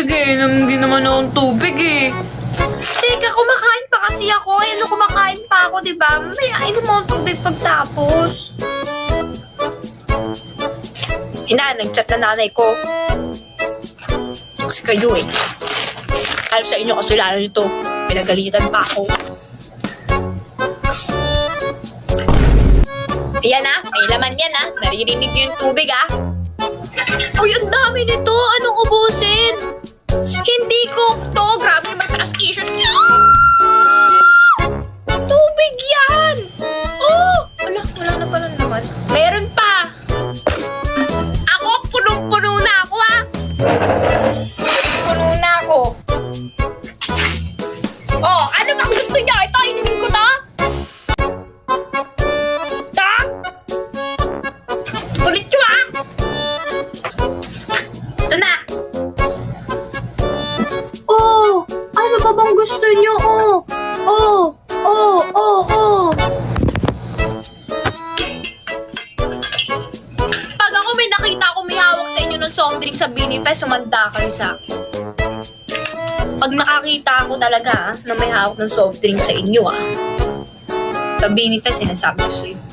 tubig eh. Inom din naman akong tubig eh. Teka, kumakain pa kasi ako. Ano, kumakain pa ako, di ba? May inom mo ang tubig pagtapos. Nag-chat na nanay ko. Kasi kayo eh. Alam sa inyo kasi lalo nito. Pinagalitan pa ako. Ayan ah, may laman yan ah. Naririnig yung tubig ah. Uy, ang dami nito. Anong ubusin? Hindi ko to. Grabe naman trust-issues niya. Tubig yan. Oh, wala na pala naman. Meron pa. Ako, punong-puno na ako ah. Puno na ako. Oh, ano bang gusto niya? Ito, inumin ko to. Ta? Kulit nyo ah. Ito na. Oh, ano ba bang gusto niyo? Oh. Pag ako may nakita akong may hawak sa inyo ng soft drink sa Binifest, sumanda kayo sa akin. Pag nakakita ako talaga na may hawak ng soft drink sa inyo sa Binifest, sinasabi ko sa'yo.